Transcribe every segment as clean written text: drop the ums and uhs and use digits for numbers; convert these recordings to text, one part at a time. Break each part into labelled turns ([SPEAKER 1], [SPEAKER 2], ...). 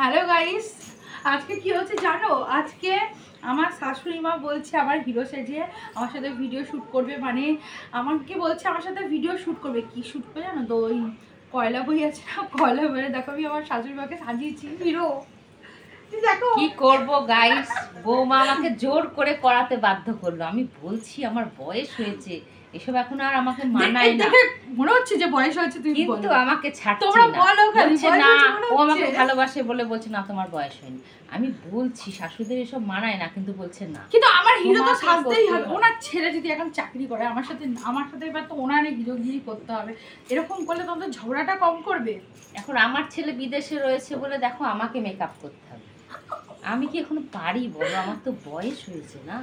[SPEAKER 1] Hello guys, আজকে কি হচ্ছে জানো? আজকে আমার শাশুড়ি মা বলছে আমার হিরো সেজে আমার সাথে ভিডিও শ্যুট করবে। মানে আমাকে বলছে আমার সাথে ভিডিও শ্যুট করবে। কি শ্যুট করবে জানো তো? ওই কয়লা বই আছে না, কয়লা বইয়ে দেখো আমি আমার শাশুড়ি মাকে সাজিয়েছি হিরো। দেখো
[SPEAKER 2] কি করব গাইস, বৌমা আমাকে জোর করে করাতে বাধ্য করলো। আমি বলছি আমার বয়স হয়েছে, এসব এখন আর আমাকে মানায় না।
[SPEAKER 1] মনে হচ্ছে যে বয়স হয়েছে, তুমি
[SPEAKER 2] কিন্তু আমাকে ছাড়ছে
[SPEAKER 1] তোমরা
[SPEAKER 2] না।
[SPEAKER 1] বলো খালি
[SPEAKER 2] বলছে না, ও আমাকে ভালোবাসে বলে বলছে না তোমার বয়স হয়নি। আমি বলছি শাশুড়িদের এসব মানায় না, কিন্তু বলছে না।
[SPEAKER 1] কিন্তু আমার হিরো তো সাজতেই হবে। ওনার ছেলে যদি এখন চাকরি করে আমার সাথে এবার তো ওনারই হিরোগিরি করতে হবে। এরকম করলে তো আমাদের ঝগড়াটা কম করবে।
[SPEAKER 2] এখন আমার ছেলে বিদেশে রয়েছে বলে দেখো আমাকে মেকআপ করতে হবে। আমি কি এখন পারি বলো? আমার তো বয়স হয়েছে না।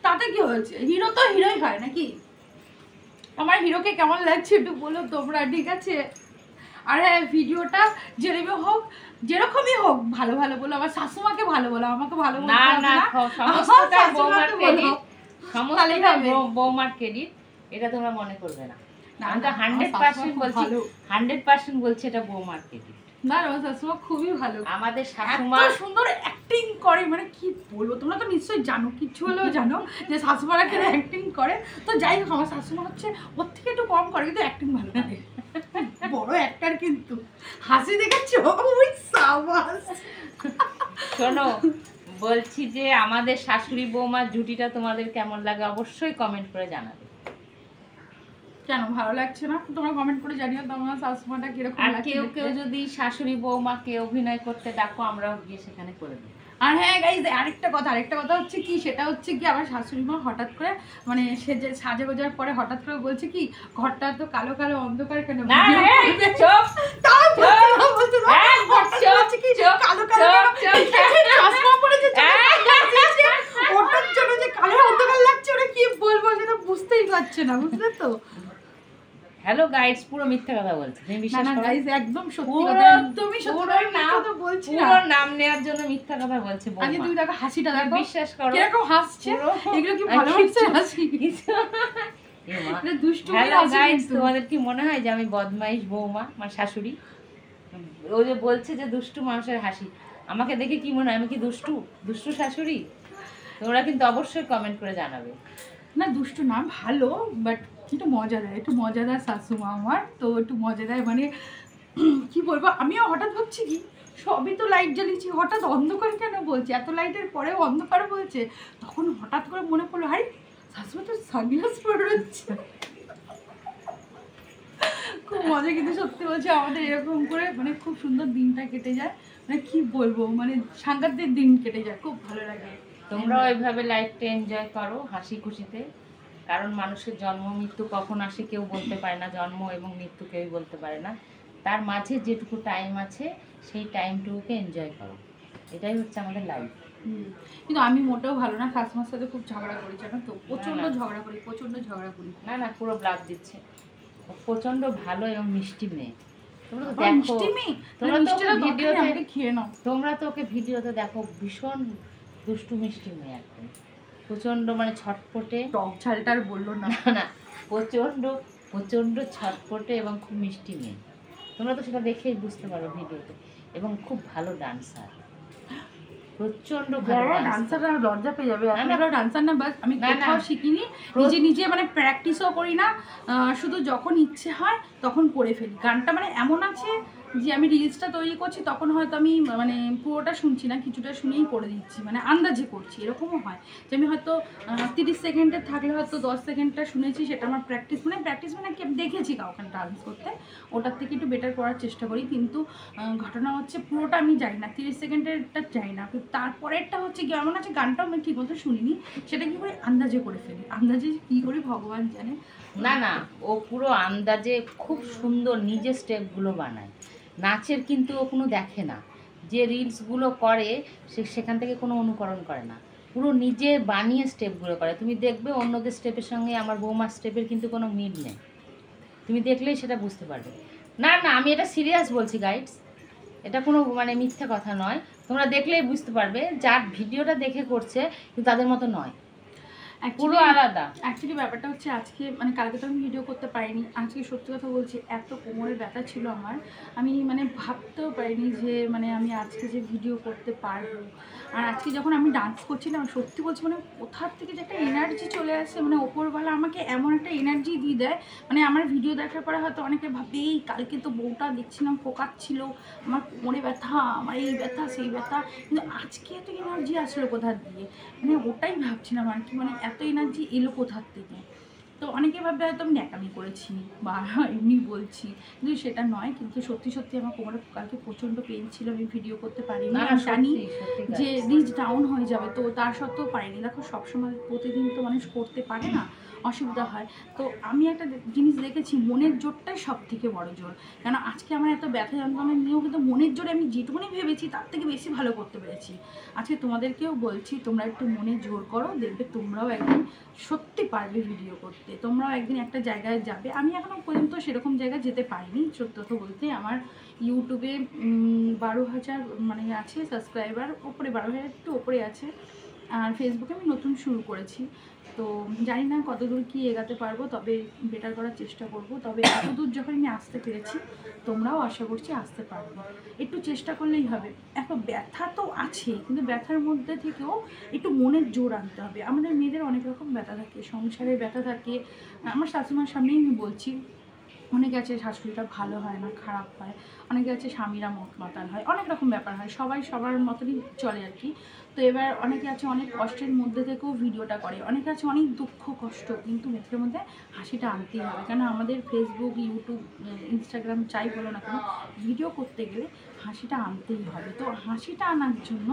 [SPEAKER 1] তাতে কি হয়েছে? হিরো তো হিরোই হয় নাকি? আমার হিরোকে কেমন লাগছে একটু বলো তোমরা, ঠিক আছে? আর হ্যাঁ, ভিডিওটা যেরকমই হোক ভালো ভালো বলো। আমার শাশুমাকে ভালো বলো, আমাকে ভালো বলো
[SPEAKER 2] না না, সমস্তটা বৌমার ক্রেডিট, সমস্তটা বৌমার ক্রেডিট। এটা তোমরা মনে করবে না। আমি তো 100% বলছি, 100% বলছি এটা বৌমার ক্রেডিট।
[SPEAKER 1] না, আমার শাশুমা খুবই ভালো।
[SPEAKER 2] আমাদের শাশুমা
[SPEAKER 1] সুন্দর অ্যাক্টিং করে, মানে কি বলবো, তোমরা তো নিশ্চয়ই জানো, কিছু হলেও জানো যে শাশুমারা কেন অ্যাক্টিং করে। তো যাই হোক, আমার শাশুমা হচ্ছে ওর থেকে একটু কম করে, কিন্তু অ্যাক্টিং ভালো করে। বড় অ্যাক্টার কিন্তু। হাসি দেখেছো? ওই সাবাস।
[SPEAKER 2] শোনো, বলছি যে আমাদের শাশুড়ি বৌমার জুটিটা তোমাদের কেমন লাগে অবশ্যই কমেন্ট করে জানাবে।
[SPEAKER 1] কেন ভালো লাগছে না তোমরা কমেন্ট করে জানিও তো আমার শাশুমাটা কিরকম
[SPEAKER 2] আর
[SPEAKER 1] লাগছে।
[SPEAKER 2] কেউ কেউ যদি শাশুড়ি বৌমাকে অভিনয় করতে ডাকো, আমরাও গিয়ে সেখানে করে দেবো।
[SPEAKER 1] আর হ্যাঁ গাইজ, আরেকটা কথা হচ্ছে কি, সেটা হচ্ছে কি আমার শাশুড়ি মা হঠাৎ করে মানে সাজে গোজার পরে হঠাৎ করে বলছে কি, ঘরটা তো কালো কালো অন্ধকার কেন? ওটার জন্য যে কালো অন্ধকার লাগছে, ওটা কি বলবো সেটা বুঝতেই পারছে না, বুঝলে তো?
[SPEAKER 2] হ্যালো গাইস, পুরো মিথ্যা কথা বলছে। তুমি বিশ্বাস করো?
[SPEAKER 1] গাইস একদম সত্যি কথা, একদমই সত্যি কথা বলছি না।
[SPEAKER 2] পুরো নাম নেয়ার জন্য মিথ্যা কথা বলছে বৌমা।
[SPEAKER 1] আগে তুমি দেখো হাসিটা দেখো,
[SPEAKER 2] বিশ্বাস করো
[SPEAKER 1] কিরকম হাসছে। এগুলো কি ভালো হচ্ছে হাসি? এটা দুষ্টুমি
[SPEAKER 2] হ্যালো
[SPEAKER 1] হাসি।
[SPEAKER 2] গাইস, তোমাদের কি মনে হয় যে আমি বদমাইশ বৌমা, আমার শাশুড়ি? ও যে বলছে যে দুষ্টু মানুষের হাসি, আমাকে দেখে কি মনে হয় আমি কি দুষ্টু শাশুড়ি? তোমরা কিন্তু অবশ্যই কমেন্ট করে জানাবে।
[SPEAKER 1] না দুষ্টু না, ভালো, বাট একটু মজাদার, একটু মজাদার শাশুমা আমার। তো একটু মজাদার, মানে কি বলবো, আমিও হঠাৎ ভাবছি কি, সবই তো লাইট জ্বালিয়েছি, হঠাৎ অন্ধকার কেন বলছে? এত লাইটের পরেও অন্ধকার বলছে। তখন হঠাৎ করে মনে পড়লো, আরে শাশুমা তো সানগ্লাস পরে রয়েছে। খুব মজা, কিন্তু সত্যি বলছে আমাদের এরকম করে মানে খুব সুন্দর দিনটা কেটে যায়। মানে কি বলবো, মানে সাংঘাতিক দিন কেটে যায়, খুব ভালো লাগে।
[SPEAKER 2] তোমরা ওইভাবে লাইফটা এনজয় করো হাসি খুশিতে, কারণ মানুষের জন্ম মৃত্যু কখন আসে কেউ বলতে পারে না। জন্ম এবং মৃত্যু কেউই বলতে পারে না। তার মাঝে যেটুকু টাইম আছে সেই টাইমটুকুকে এনজয় করো, এটাই হচ্ছে আমাদের লাইফ।
[SPEAKER 1] কিন্তু আমি মোটেও ভালো না, শাশুমার সাথে খুব ঝগড়া করি, জানো তো? প্রচন্ড ঝগড়া করি।
[SPEAKER 2] না পুরো ব্লাড দিচ্ছে। ও প্রচন্ড ভালো এবং মিষ্টি মেয়ে। তোমরা তো দেখো, তোমরা তো ওকে ভিডিওতে দেখো, ভীষণ দুষ্টু মিষ্টি মেয়ে একদম। প্রচন্ড মানে ছটপটে,
[SPEAKER 1] টক ঝালটার বললো না।
[SPEAKER 2] না প্রচন্ড ছটপটে এবং খুব মিষ্টি মেয়ে। তোমরা তো সেটা দেখেই বুঝতে পারো ভিডিওতে। এবং খুব ভালো ডান্সার, প্রচন্ড ভালো ডান্সার।
[SPEAKER 1] লজ্জা পেয়ে যাবে, ডান্সার না, বাস আমি কোথাও শিখিনি, নিজে মানে প্র্যাকটিসও করি না, শুধু যখন ইচ্ছে হয় তখন করে ফেলি। গানটা মানে এমন আছে যে আমি রিলসটা তৈরি করছি তখন হয়তো আমি মানে পুরোটা শুনছি না, কিছুটা শুনেই করে দিচ্ছি, মানে আন্দাজে করছি। এরকমও হয় যে আমি হয়তো 30 সেকেন্ডের থাকলে হয়তো 10 সেকেন্ডটা শুনেছি, সেটা আমার প্র্যাকটিস মানে দেখেছি কাউকে ডান্স করতে, ওটার থেকে একটু বেটার করার চেষ্টা করি। কিন্তু ঘটনা হচ্ছে পুরোটা আমি জানি না, 30 সেকেন্ডেরটা যাই না। তারপরেরটা হচ্ছে কি, এমন আছে গানটাও আমি ঠিক মতো শুনিনি, সেটা কি করে আন্দাজে করে ফেলি। আন্দাজে কী করি ভগবান জানে।
[SPEAKER 2] না ও পুরো আন্দাজে খুব সুন্দর নিজে স্টেপগুলো বানায়। নাচের কিন্তু ও কোনো দেখে না, যে রিলসগুলো করে সেখান থেকে কোনো অনুকরণ করে না, পুরো নিজে বানিয়ে স্টেপগুলো করে। তুমি দেখবে অন্যদের স্টেপের সঙ্গে আমার বৌমার স্টেপের কিন্তু কোনো মিল নেই, তুমি দেখলেই সেটা বুঝতে পারবে। না আমি এটা সিরিয়াস বলছি গাইডস, এটা কোনো মানে মিথ্যা কথা নয়। তোমরা দেখলেই বুঝতে পারবে, যার ভিডিওটা দেখে করছে কিন্তু তাদের মতো নয়। পুরো আলাদা।
[SPEAKER 1] অ্যাকচুয়ালি ব্যাপারটা হচ্ছে আজকে মানে কালকে তো আমি ভিডিও করতে পারিনি, আজকে সত্যি কথা বলছি এত কোমরে ব্যথা ছিল আমার, আমি মানে ভাবতেও পারিনি যে মানে আমি আজকে যে ভিডিও করতে পারবো। আর আজকে যখন আমি ডান্স করছিলাম সত্যি বলছি মানে কোথার থেকে যে একটা এনার্জি চলে আসে, মানে ওপরবেলা আমাকে এমন একটা এনার্জি দিয়ে দেয়। মানে আমার ভিডিও দেখার পরে হয়তো অনেকে ভাবে এই কালকে তো বউটা দেখছিলাম ফোকাচ্ছিল, আমার কোমরে ব্যথা, আমার এই ব্যথা সেই ব্যথা, কিন্তু আজকে এত এনার্জি আসলো কোথা দিয়ে, মানে ওটাই ভাবছিলাম আর কি, মানে এত এনার্জি এলো কোথার থেকে। তো অনেকে ভাববে হয়তো আমি ন্যাকামি করেছি বা এমনি বলছি, কিন্তু সেটা নয়। কিন্তু সত্যি সত্যি আমার কোমরে কালকে প্রচণ্ড পেন ছিল, আমি ভিডিও করতে পারিনি। আমি জানি যে রিচ ডাউন হয়ে যাবে, তো তার সত্ত্বেও পারিনি। দেখো সবসময় প্রতিদিন তো মানুষ করতে পারে না, অসুবিধা হয়। তো আমি একটা জিনিস দেখেছি, মনের জোরটাই সব থেকে বড় জোর। কেন আজকে আমার এত ব্যথা যন্ত্রণা নিয়েও কিন্তু মনের জোরে আমি যেটুকুনি ভেবেছি তার থেকে বেশি ভালো করতে পেরেছি। আজকে তোমাদেরকেও বলছি তোমরা একটু মনে জোর করো, দেখবে তোমরাও একদিন সত্যি পারবে ভিডিও করতে, তোমরাও একদিন একটা জায়গায় যাবে। আমি এখনও পর্যন্ত সেরকম জায়গায় যেতে পারিনি, সত্য কথা বলতে। আমার ইউটিউবে 12,000 মানে আছে সাবস্ক্রাইবার, ওপরে 12,000 একটু ওপরে আছে। আর ফেসবুকে আমি নতুন শুরু করেছি, তো জানি না কতদূর কি এগাতে পারবো, তবে বেটার করার চেষ্টা করব। তবে এতদূর যখন আমি আসতে পেরেছি, তোমরাও আশা করছি আসতে পারবে, একটু চেষ্টা করলেই হবে। এখন ব্যথা তো আছে, কিন্তু ব্যথার মধ্যে থেকেও একটু মনের জোর আনতে হবে। আমাদের মেয়েদের অনেক রকম ব্যথা থাকে, সংসারে ব্যথা থাকে। আমার শাশুড়িমার সামনেই আমি বলছি, অনেকে আছে শাশুড়িটা ভালো হয় না, খারাপ হয়, অনেকে আছে স্বামীরা মোট মাতাল হয়, অনেক রকম ব্যাপার হয়, সবাই সবার মতনই চলে আর কি। তো এবার অনেকে আছে অনেক কষ্টের মধ্যে থেকেও ভিডিওটা করে, অনেকে আছে অনেক দুঃখ কষ্ট, কিন্তু মুখের মধ্যে হাসিটা আনতেই হবে। কেন আমাদের ফেসবুক, ইউটিউব, ইনস্টাগ্রাম চাই বলো না কেন, ভিডিও করতে গেলে হাসিটা আনতেই হবে। তো হাসিটা আনার জন্য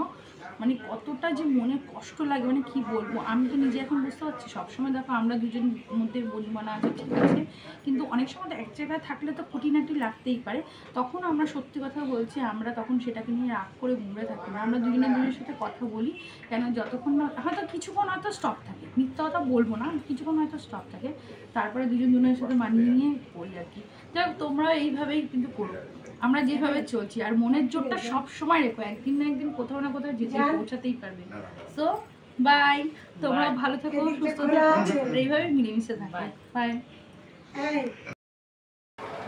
[SPEAKER 1] মানে কতটা যে মনে কষ্ট লাগে মানে কি বলবো, আমি তো নিজে এখন বুঝতে পারছি। সবসময় দেখো আমরা দুজন মধ্যে বনিমানা আছে, ঠিক আছে, কিন্তু অনেক সময় এক জায়গায় থাকলে তো খুঁটিনাটি লাগতেই পারে। তখন আমরা সত্যি কথা বলছি, আমরা তখন সেটাকে নিয়ে রাগ করে ঘুরে থাকি না, আমরা দুজনের সাথে কথা বলি। কেন যতক্ষণ না হয়তো কিছুক্ষণ হয়তো স্টপ থাকে, মিথ্যা কথা বলবো না, কিছুক্ষণ হয়তো স্টপ থাকে, তারপরে দুজনের সাথে মানিয়ে নিয়ে পড়ি আর কি। যাই হোক তোমরা এইভাবেই কিন্তু করো, আমরা যেভাবে চলছি। আর মনের জোরটা সব সময় রেখো, একদিন না একদিন কোথাও না কোথাও যেতে পৌঁছাতেই পারবে। সো বাই, তোমরা ভালো থাকো, সুস্থ থাকো, এইভাবে মিলেমিশে থাকো। বাই।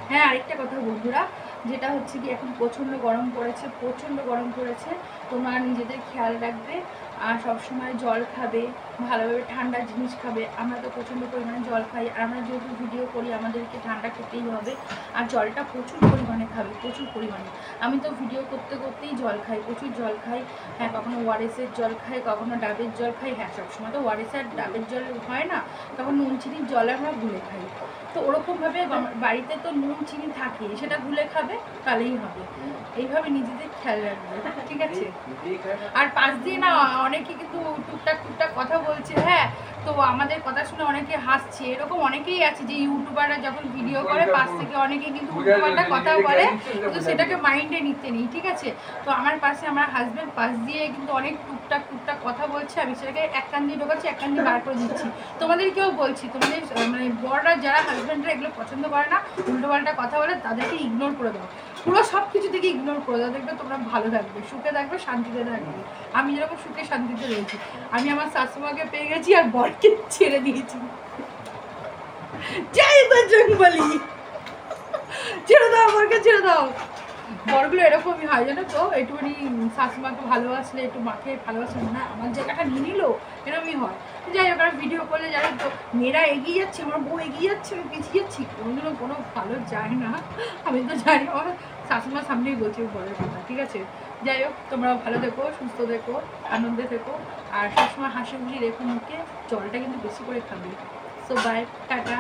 [SPEAKER 1] হ্যাঁ, আরেকটা কথা বন্ধুরা, যেটা হচ্ছে কি এখন প্রচণ্ড গরম পড়েছে, প্রচণ্ড গরম পড়েছে। তোমরা নিজেদের খেয়াল রাখবে, আর সবসময় জল খাবে, ভালোভাবে ঠান্ডা জিনিস খাবে। আমরা তো প্রচণ্ড পরিমাণে জল খাই, আর আমরা যেহেতু ভিডিও করি আমাদেরকে ঠান্ডা খেতেই হবে। আর জলটা প্রচুর পরিমাণে খাবে, প্রচুর পরিমাণে। আমি তো ভিডিও করতে করতেই জল খাই, প্রচুর জল খাই। হ্যাঁ, কখনো ওআরএসের জল খাই, কখনো ডাবের জল খাই। হ্যাঁ, সবসময় তো ওআরএস আর ডাবের জল হয় না, তখন নুন চিনির জল আমরা গুলে খাই। তো ওরকমভাবে বাড়িতে তো নুন চিনি থাকে, সেটা গুলে খাবে, তাহলেই হবে। এইভাবে নিজেদের খেয়াল রাখবে, ঠিক আছে? আর পাশ দিয়ে না অনেকে কিন্তু টুকটাক টুকটাক কথা বলছে, হ্যাঁ, তো আমাদের কথা শুনে অনেকে হাসছে। এরকম অনেকেই আছে যে ইউটিউবাররা যখন ভিডিও করে পাশ থেকে অনেকে কিন্তু উল্টোপাল্টা কথা বলে, কিন্তু সেটাকে মাইন্ডে নিতে নেই, ঠিক আছে? তো আমার পাশে আমার হাজব্যান্ড পাশ দিয়ে কিন্তু অনেক টুকটাক টুকটাক কথা বলছে, আমি সেটাকে এক কান দিয়ে ঢোকাচ্ছি, এক কান দিয়ে বার করে দিচ্ছি। তোমাদেরকেও বলছি, তোমাদের মানে বড়রা যারা হাজব্যান্ডরা এগুলো পছন্দ করে না, উল্টোপাল্টা কথা বলে, তাদেরকে ইগনোর করে দাও, পুরো সব কিছু থেকে ইগনোর করে দাও, দেখবে তোমরা ভালো থাকবে, সুখে থাকবে, শান্তিতে থাকবে। আমি যেরকম সুখে শান্তিতে রয়েছি, আমি আমার শাশুমাকে পেয়ে গেছি আর বরকে ছেড়ে দিয়েছি। যাই বলি, ছেড়ে দাও, বরকে ছেড়ে দাও। বরগুলো এরকমই হয়, জানো তো, একটুখানি শাশুমাকে ভালোবাসলে, একটু মাকে ভালোবাসলে না, আমার জায়গাটা নিয়ে নিল, এরকমই হয়। যাই হোক, আর ভিডিও করলে জানো তো, মেয়েরা এগিয়ে যাচ্ছে, আমার বউ এগিয়ে যাচ্ছে, আমি পিছিয়ে যাচ্ছি, কোনোদিনও কোনো ভালো যায় না। আমি তো জানি, আমার শাশুমার সামনেই বলছি বরের কথা, ঠিক আছে? যাই হোক, তোমরা ভালো থেকো, সুস্থ থেকো, আনন্দে থেকো, আর সবসময় হাসি খুশি রেখো মুখে। জলটা কিন্তু বেশি করে খাবে। So bye, tata.